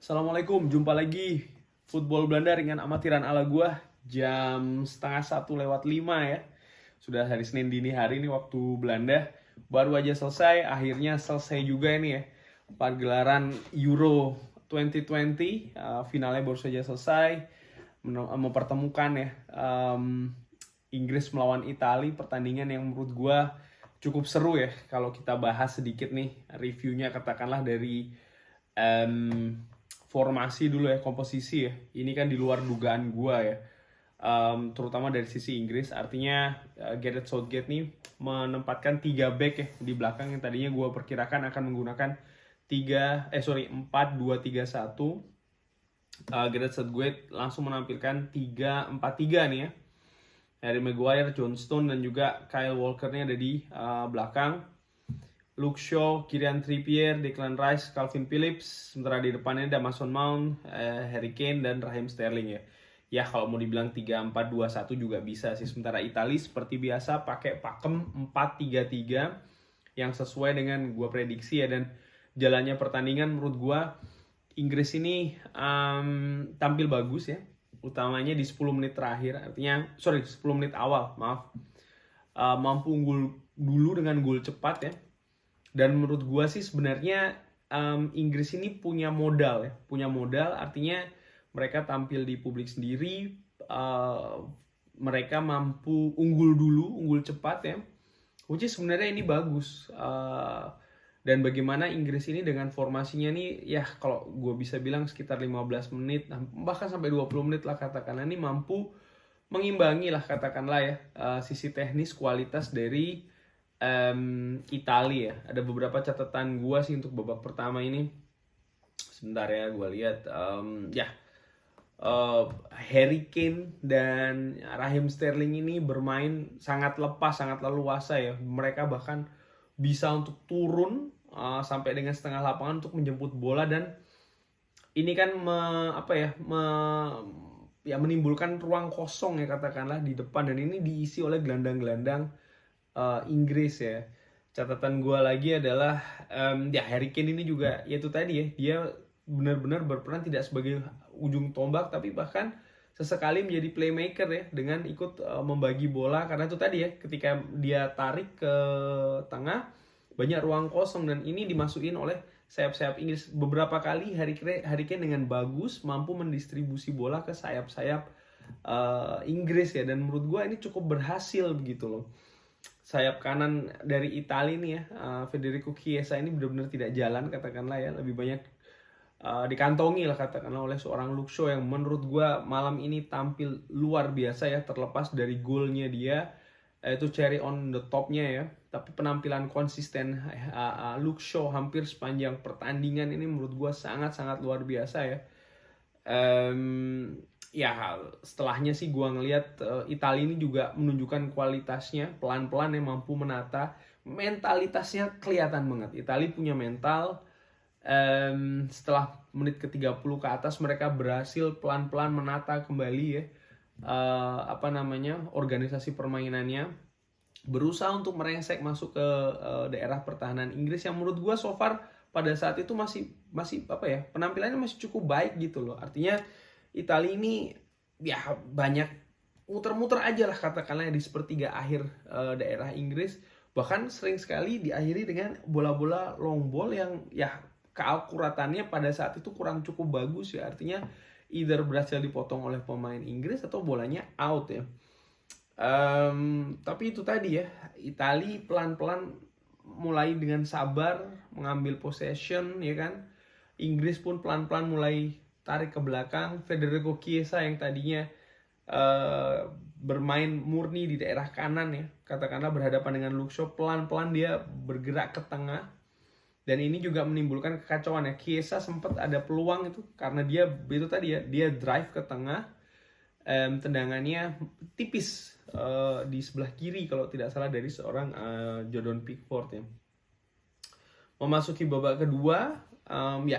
Assalamualaikum, jumpa lagi Football Belanda ringan amatiran ala gua jam setengah 1:05 ya. Sudah hari Senin dini hari ini waktu Belanda. Baru aja selesai, akhirnya selesai juga ini ya. Pagelaran Euro 2020, finalnya baru saja selesai. Mempertemukan ya Inggris melawan Italia, pertandingan yang menurut gua cukup seru ya. Kalau kita bahas sedikit nih reviewnya, katakanlah dari formasi dulu ya, komposisi ya. Ini kan di luar dugaan gua ya. Terutama dari sisi Inggris, artinya Gareth Southgate nih menempatkan 3 back ya di belakang yang tadinya gua perkirakan akan menggunakan 4-2-3-1. Gareth Southgate langsung menampilkan 3-4-3 nih ya. Harry Maguire, John Stone, dan juga Kyle Walker-nya ada di belakang. Luke Shaw, Kieran Trippier, Declan Rice, Calvin Phillips. Sementara di depannya ada Mason Mount, Harry Kane, dan Raheem Sterling ya. Ya kalau mau dibilang 3-4-2-1 juga bisa sih. Sementara Italia seperti biasa pakai pakem 4-3-3 yang sesuai dengan gua prediksi ya. Dan jalannya pertandingan menurut gua Inggris ini tampil bagus ya. Utamanya di 10 menit terakhir. Artinya, 10 menit awal, maaf. Mampu unggul dulu dengan gol cepat ya. Dan menurut gua sih sebenarnya Inggris ini punya modal ya. Punya modal artinya mereka tampil di publik sendiri. Mereka mampu unggul dulu, unggul cepat ya. Which is sebenarnya ini bagus. Dan bagaimana Inggris ini dengan formasinya nih, ya kalau gue bisa bilang sekitar 15 menit, bahkan sampai 20 menit lah katakanlah, ini mampu mengimbangi lah katakanlah ya sisi teknis kualitas dari Italia ya. Ada beberapa catatan gue sih untuk babak pertama ini. Sebentar ya, gue lihat Harry Kane dan Raheem Sterling ini bermain sangat lepas, sangat leluasa ya. Mereka bahkan bisa untuk turun sampai dengan setengah lapangan untuk menjemput bola, dan ini kan menimbulkan ruang kosong ya katakanlah di depan, dan ini diisi oleh gelandang-gelandang Inggris ya. Catatan gue lagi adalah Harry Kane ini juga yaitu tadi ya, dia benar-benar berperan tidak sebagai ujung tombak, tapi bahkan sesekali menjadi playmaker ya dengan ikut membagi bola, karena itu tadi ya, ketika dia tarik ke tengah banyak ruang kosong, dan ini dimasukin oleh sayap-sayap Inggris. Beberapa kali Harry Kane dengan bagus mampu mendistribusi bola ke sayap-sayap Inggris ya, dan menurut gue ini cukup berhasil begitu loh. Sayap kanan dari Italia nih ya, Federico Chiesa ini benar-benar tidak jalan katakanlah ya, lebih banyak dikantongi lah katakanlah oleh seorang Luke Shaw yang menurut gue malam ini tampil luar biasa ya, terlepas dari golnya dia itu cherry on the topnya ya, tapi penampilan konsisten Luke Shaw hampir sepanjang pertandingan ini menurut gue sangat-sangat luar biasa ya. Ya setelahnya sih gue ngelihat Italia ini juga menunjukkan kualitasnya, pelan-pelan yang mampu menata. Mentalitasnya kelihatan banget, Italia punya mental. Setelah menit ke-30 ke atas mereka berhasil pelan-pelan menata kembali ya organisasi permainannya, berusaha untuk merengsek masuk ke daerah pertahanan Inggris yang menurut gue so far pada saat itu masih penampilannya masih cukup baik gitu loh. Artinya Italia ini ya banyak muter-muter aja lah katakanlah di sepertiga akhir daerah Inggris, bahkan sering sekali diakhiri dengan bola-bola long ball yang ya keakuratannya pada saat itu kurang cukup bagus ya. Artinya either berhasil dipotong oleh pemain Inggris atau bolanya out ya. Tapi itu tadi ya, Italia pelan-pelan mulai dengan sabar mengambil possession ya kan. Inggris pun pelan-pelan mulai tarik ke belakang. Federico Chiesa yang tadinya bermain murni di daerah kanan ya, katakanlah berhadapan dengan Luke Shaw, pelan-pelan dia bergerak ke tengah, dan ini juga menimbulkan kekacauan ya. Chiesa sempat ada peluang itu karena dia itu tadi ya, dia drive ke tengah, tendangannya tipis di sebelah kiri kalau tidak salah dari seorang Jordan Pickford ya. Memasuki babak kedua,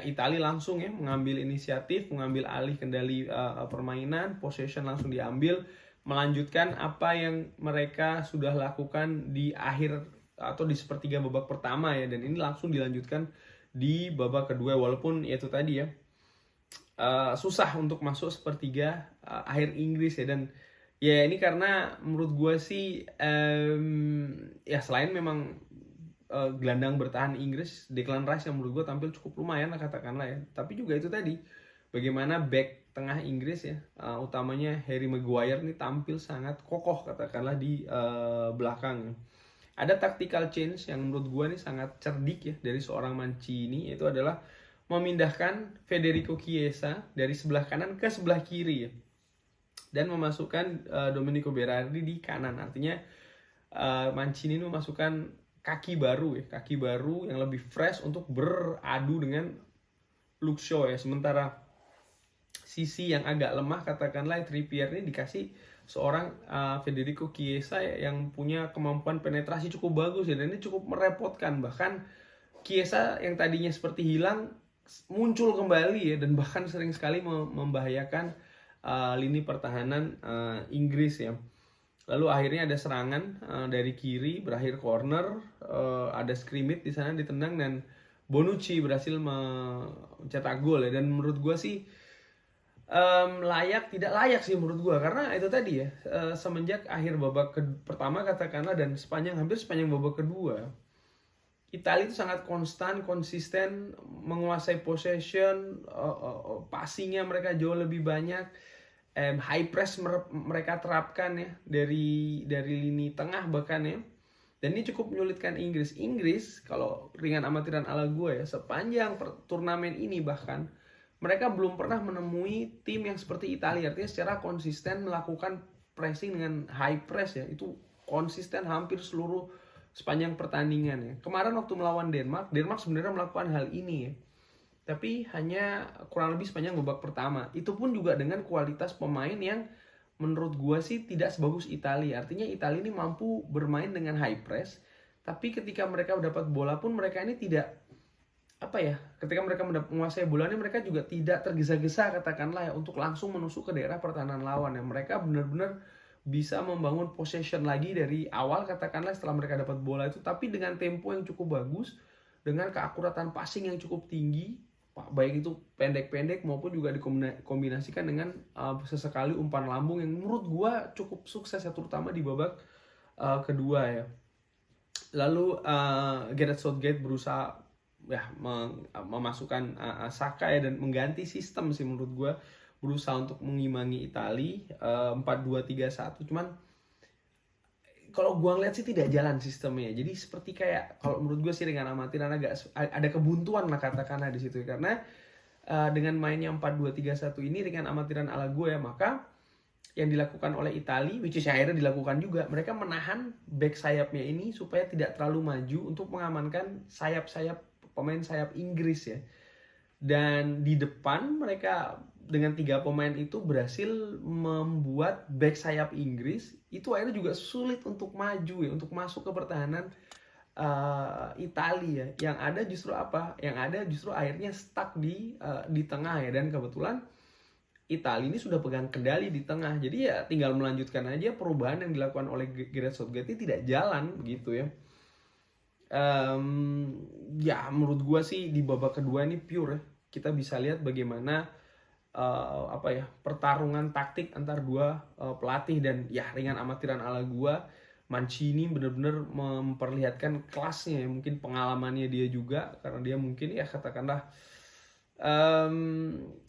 Italia langsung ya mengambil inisiatif, mengambil alih kendali permainan, possession langsung diambil, melanjutkan apa yang mereka sudah lakukan di akhir atau di sepertiga babak pertama ya, dan ini langsung dilanjutkan di babak kedua, walaupun itu tadi ya susah untuk masuk sepertiga akhir Inggris ya. Dan ya ini karena menurut gue sih ya selain memang gelandang bertahan Inggris Declan Rice yang menurut gue tampil cukup lumayan lah katakanlah ya, tapi juga itu tadi bagaimana back tengah Inggris ya, utamanya Harry Maguire ini tampil sangat kokoh katakanlah di belakang. Ada tactical change yang menurut gue nih sangat cerdik ya dari seorang Mancini, yaitu adalah memindahkan Federico Chiesa dari sebelah kanan ke sebelah kiri ya, dan memasukkan Domenico Berardi di kanan. Artinya Mancini ini memasukkan kaki baru ya, kaki baru yang lebih fresh untuk beradu dengan Luke Shaw ya. Sementara sisi yang agak lemah katakanlah Trippier ini dikasih seorang Federico Chiesa ya, yang punya kemampuan penetrasi cukup bagus ya, dan ini cukup merepotkan. Bahkan Chiesa yang tadinya seperti hilang muncul kembali ya, dan bahkan sering sekali membahayakan lini pertahanan Inggris ya. Lalu akhirnya ada serangan dari kiri berakhir corner, ada scrimmage di sana ditendang dan Bonucci berhasil mencetak gol ya. Dan menurut gue sih layak tidak layak sih menurut gue, karena itu tadi ya, semenjak akhir babak pertama katakanlah dan hampir sepanjang babak kedua, Italia itu sangat konsisten menguasai possession, passingnya mereka jauh lebih banyak. High press mereka terapkan ya dari lini tengah bahkan ya, dan ini cukup menyulitkan Inggris kalau ringan amatiran ala gue ya, sepanjang turnamen ini bahkan mereka belum pernah menemui tim yang seperti Italia, artinya secara konsisten melakukan pressing dengan high press ya, itu konsisten hampir sepanjang pertandingan ya. Kemarin waktu melawan Denmark sebenarnya melakukan hal ini ya, tapi hanya kurang lebih sepanjang babak pertama. Itu pun juga dengan kualitas pemain yang menurut gue sih tidak sebagus Italia. Artinya Italia ini mampu bermain dengan high press, tapi ketika mereka mendapat bola pun mereka ini tidak, ketika mereka menguasai bola ini mereka juga tidak tergesa-gesa katakanlah ya untuk langsung menusuk ke daerah pertahanan lawan ya. Mereka benar-benar bisa membangun possession lagi dari awal katakanlah setelah mereka dapat bola itu, tapi dengan tempo yang cukup bagus, dengan keakuratan passing yang cukup tinggi, baik itu pendek-pendek maupun juga dikombinasikan dengan sesekali umpan lambung yang menurut gua cukup sukses ya, terutama di babak kedua ya. Lalu Gareth Southgate berusaha ya memasukkan Saka ya, dan mengganti sistem sih menurut gua, berusaha untuk mengimbangi Italia 4-2-3-1. Cuman kalau gue ngeliat sih tidak jalan sistemnya. Jadi seperti kayak, kalau menurut gue sih dengan amatiran agak ada kebuntuan lah katakanlah di situ. Karena dengan mainnya 4-2-3-1 ini dengan amatiran ala gue ya, maka yang dilakukan oleh Italia, which is akhirnya dilakukan juga, mereka menahan back sayapnya ini supaya tidak terlalu maju untuk mengamankan pemain sayap Inggris ya. Dan di depan mereka dengan 3 pemain itu berhasil membuat back sayap Inggris itu akhirnya juga sulit untuk maju ya, untuk masuk ke pertahanan Italia. Yang ada justru akhirnya stuck di tengah ya, dan kebetulan Italia ini sudah pegang kendali di tengah, jadi ya tinggal melanjutkan aja perubahan yang dilakukan oleh Gareth Southgate ini tidak jalan begitu ya. Ya menurut gue sih di babak kedua ini pure ya, kita bisa lihat bagaimana pertarungan taktik antar dua pelatih, dan ya ringan amatiran ala gua, Mancini benar-benar memperlihatkan kelasnya ya, mungkin pengalamannya dia juga, karena dia mungkin ya katakanlah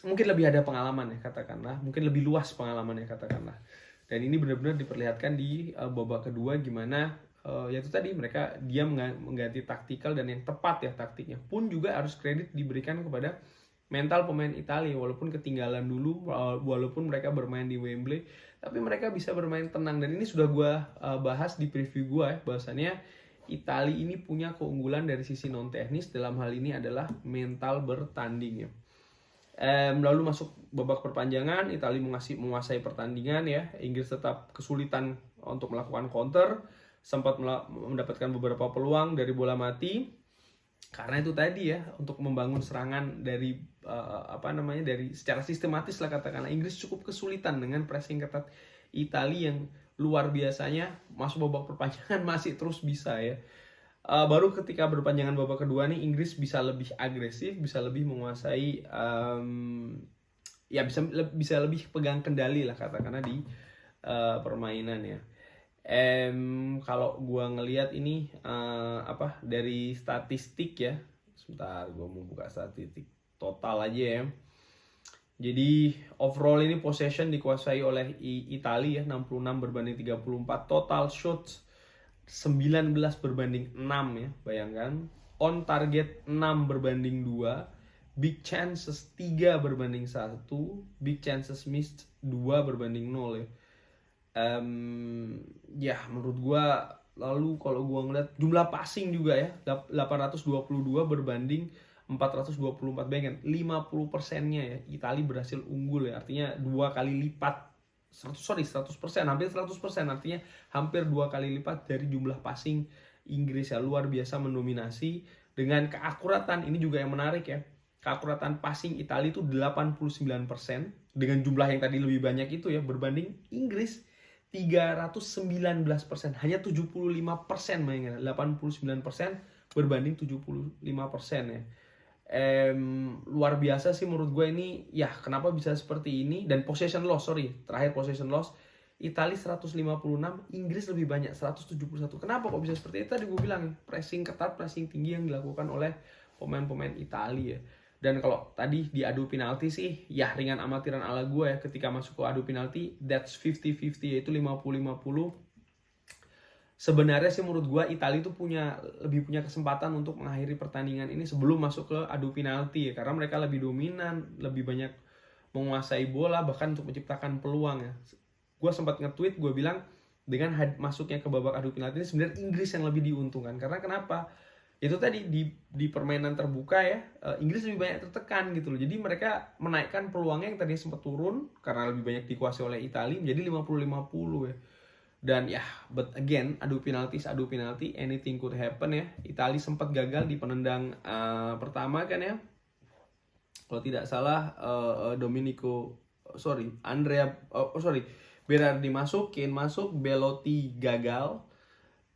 mungkin lebih ada pengalaman ya katakanlah, mungkin lebih luas pengalamannya katakanlah, dan ini benar-benar diperlihatkan di babak kedua gimana yaitu tadi dia mengganti taktikal dan yang tepat ya taktiknya. Pun juga harus kredit diberikan kepada mental pemain Italia, walaupun ketinggalan dulu, walaupun mereka bermain di Wembley, tapi mereka bisa bermain tenang. Dan ini sudah gue bahas di preview gue ya, bahwasannya Italia ini punya keunggulan dari sisi non teknis, dalam hal ini adalah mental bertanding ya. Lalu masuk babak perpanjangan, Italia menguasai pertandingan ya. Inggris tetap kesulitan untuk melakukan counter, sempat mendapatkan beberapa peluang dari bola mati. Karena itu tadi ya, untuk membangun serangan dari dari secara sistematis lah katakanlah, Inggris cukup kesulitan dengan pressing ketat Italia yang luar biasanya. Masuk babak perpanjangan masih terus bisa ya. Baru ketika berpanjangan babak kedua nih, Inggris bisa lebih agresif, bisa lebih menguasai ya bisa lebih pegang kendali lah katakanlah di permainan ya. Kalau gua ngelihat ini dari statistik ya, sebentar gua mau buka statistik total aja ya. Jadi overall ini possession dikuasai oleh Italia ya, 66 berbanding 34. Total shots 19 berbanding 6 ya, bayangkan. On target 6 berbanding 2. Big chances 3 berbanding 1. Big chances missed 2 berbanding 0 ya. Ya menurut gua, lalu kalau gua ngeliat jumlah passing juga ya, 822 berbanding 424, bayangkan 50%-nya ya Italia berhasil unggul ya, artinya 2 kali lipat 100%, hampir 100%, artinya hampir 2 kali lipat dari jumlah passing Inggris ya. Luar biasa mendominasi dengan keakuratan. Ini juga yang menarik ya, keakuratan passing Italia itu 89% dengan jumlah yang tadi lebih banyak itu ya, berbanding Inggris 319%, hanya 75%, bayangkan 89% berbanding 75% ya. Luar biasa sih menurut gue ini ya. Kenapa bisa seperti ini? Dan possession loss, terakhir possession loss Italia 156, Inggris lebih banyak 171. Kenapa kok bisa seperti itu? Tadi gue bilang pressing ketat, pressing tinggi yang dilakukan oleh pemain-pemain Italia ya. Dan kalau tadi di adu penalti sih ya ringan amatiran ala gue ya, ketika masuk ke adu penalti that's 50-50, yaitu 50-50. Sebenarnya sih menurut gue Italia itu lebih punya kesempatan untuk mengakhiri pertandingan ini sebelum masuk ke adu penalti ya, karena mereka lebih dominan, lebih banyak menguasai bola, bahkan untuk menciptakan peluang ya. Gue sempat nge-tweet, gue bilang dengan masuknya ke babak adu penalti ini sebenarnya Inggris yang lebih diuntungkan. Karena kenapa? Itu tadi di permainan terbuka ya, Inggris lebih banyak tertekan gitu loh. Jadi mereka menaikkan peluangnya yang tadinya sempat turun karena lebih banyak dikuasai oleh Italia menjadi 50-50 ya. Dan ya, but again, adu penalti, anything could happen ya. Italia sempat gagal di penendang pertama kan ya. Kalau tidak salah Berardi masuk, Belotti gagal,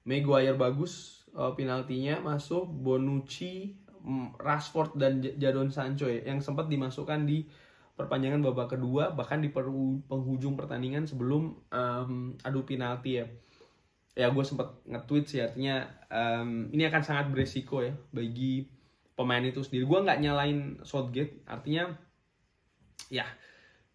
Maguire bagus penaltinya masuk, Bonucci, Rashford dan Jadon Sancho ya, yang sempat dimasukkan di perpanjangan babak kedua, bahkan di penghujung pertandingan sebelum adu penalti ya. Ya gue sempat nge-tweet sih, artinya ini akan sangat beresiko ya bagi pemain itu sendiri. Gue nggak nyalain Southgate, artinya ya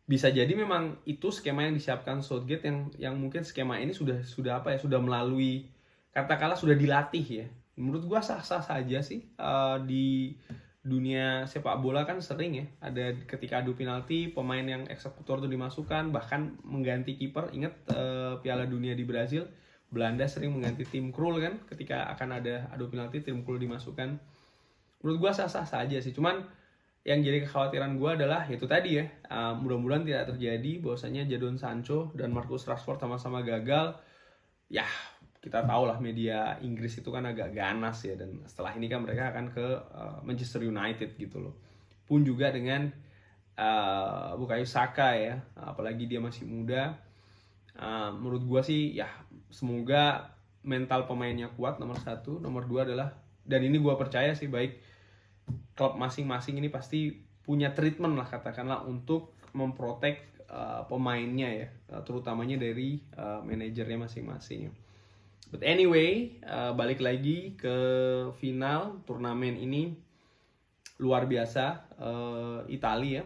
bisa jadi memang itu skema yang disiapkan Southgate yang mungkin skema ini sudah melalui, katakanlah sudah dilatih ya. Menurut gue sah-sah saja sih. Di dunia sepak bola kan sering ya ada ketika adu penalti pemain yang eksekutor itu dimasukkan, bahkan mengganti kiper. Ingat Piala Dunia di Brazil, Belanda sering mengganti Tim Krul kan, ketika akan ada adu penalti Tim Krul dimasukkan. Menurut gue sah-sah saja sih, cuman yang jadi kekhawatiran gue adalah itu tadi ya, mudah-mudahan tidak terjadi bahwasanya Jadon Sancho dan Marcus Rashford sama-sama gagal. Ya kita tahu lah media Inggris itu kan agak ganas ya, dan setelah ini kan mereka akan ke Manchester United gitu loh. Pun juga dengan Bukayo Saka ya, apalagi dia masih muda. Menurut gua sih ya semoga mental pemainnya kuat, nomor 1. Nomor 2 adalah, dan ini gua percaya sih, baik klub masing-masing ini pasti punya treatment lah katakanlah untuk memprotek pemainnya ya, terutamanya dari manajernya masing-masing. But anyway, balik lagi ke final turnamen ini, luar biasa Italia ya.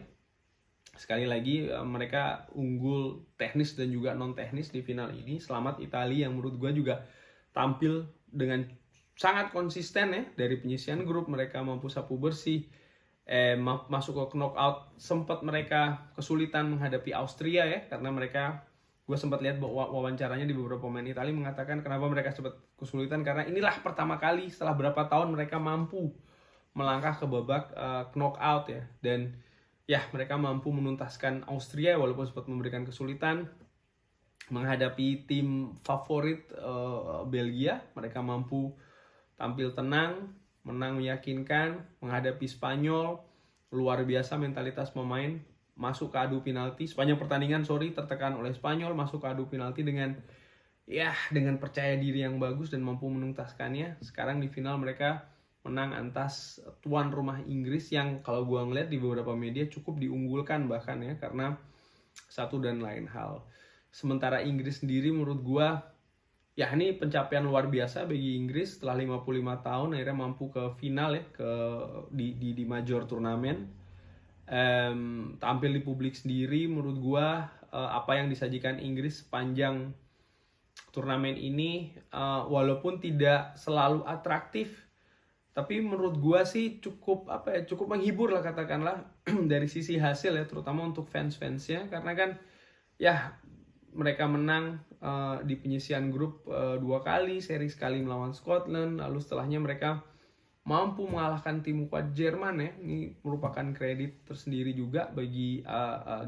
Sekali lagi mereka unggul teknis dan juga non teknis di final ini. Selamat Italia yang menurut gue juga tampil dengan sangat konsisten ya. Dari penyisian grup mereka mampu sapu bersih, masuk ke knockout. Sempat mereka kesulitan menghadapi Austria ya, karena mereka, gue sempat lihat wawancaranya di beberapa pemain Italia mengatakan kenapa mereka sempat kesulitan, karena inilah pertama kali setelah berapa tahun mereka mampu melangkah ke babak knockout ya. Dan ya mereka mampu menuntaskan Austria walaupun sempat memberikan kesulitan. Menghadapi tim favorit Belgia, mereka mampu tampil tenang, menang meyakinkan. Menghadapi Spanyol, luar biasa mentalitas pemain, masuk ke adu penalti. Sepanjang pertandingan tertekan oleh Spanyol, masuk ke adu penalti dengan percaya diri yang bagus dan mampu menuntaskannya. Sekarang di final mereka menang atas tuan rumah Inggris yang kalau gua ngeliat di beberapa media cukup diunggulkan bahkan ya, karena satu dan lain hal. Sementara Inggris sendiri menurut gua ya ini pencapaian luar biasa bagi Inggris setelah 55 tahun akhirnya mampu ke final ya, di major turnamen. Tampil di publik sendiri menurut gua apa yang disajikan Inggris sepanjang turnamen ini walaupun tidak selalu atraktif, tapi menurut gua sih cukup menghibur lah katakanlah dari sisi hasil ya, terutama untuk fans-fansnya, karena kan ya mereka menang di penyisian grup 2 kali, seri sekali melawan Scotland, lalu setelahnya mereka mampu mengalahkan tim kuat Jerman ya. Ini merupakan kredit tersendiri juga bagi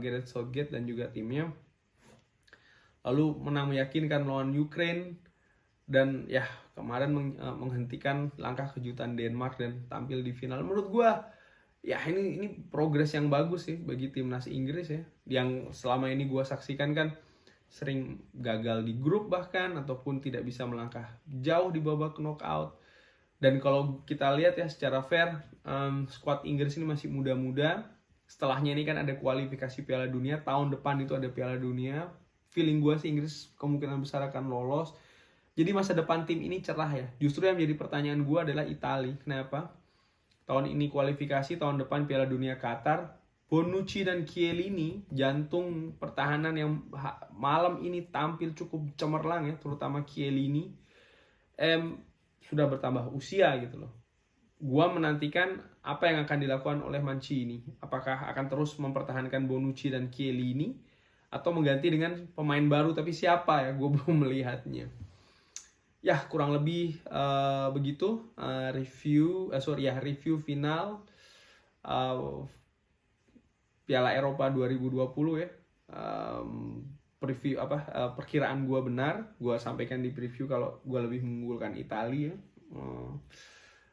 Gareth Southgate dan juga timnya. Lalu menang meyakinkan melawan Ukraine, dan ya kemarin menghentikan langkah kejutan Denmark dan tampil di final. Menurut gua ya ini progres yang bagus sih bagi timnas Inggris ya, yang selama ini gua saksikan kan sering gagal di grup bahkan, ataupun tidak bisa melangkah jauh di babak knockout. Dan kalau kita lihat ya secara fair, skuad Inggris ini masih muda-muda. Setelahnya ini kan ada kualifikasi Piala Dunia, tahun depan itu ada Piala Dunia. Feeling gue sih Inggris kemungkinan besar akan lolos. Jadi masa depan tim ini cerah ya. Justru yang menjadi pertanyaan gue adalah Italia. Kenapa? Tahun ini kualifikasi, tahun depan Piala Dunia Qatar. Bonucci dan Chiellini, jantung pertahanan yang malam ini tampil cukup cemerlang ya, terutama Chiellini. Sudah bertambah usia gitu loh. Gua menantikan apa yang akan dilakukan oleh Mancini. Apakah akan terus mempertahankan Bonucci dan Chiellini atau mengganti dengan pemain baru, tapi siapa ya? Gue belum melihatnya. Ya kurang lebih begitu review final Piala Eropa 2020 ya. Preview perkiraan gue benar, gue sampaikan di preview kalau gue lebih mengunggulkan Italia.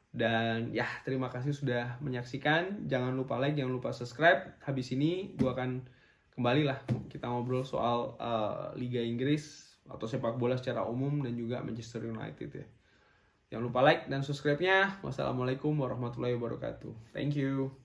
Dan ya terima kasih sudah menyaksikan. Jangan lupa like, jangan lupa subscribe. Habis ini gue akan kembali lah kita ngobrol soal Liga Inggris atau sepak bola secara umum dan juga Manchester United ya. Jangan lupa like dan subscribe-nya. Wassalamualaikum warahmatullahi wabarakatuh. Thank you.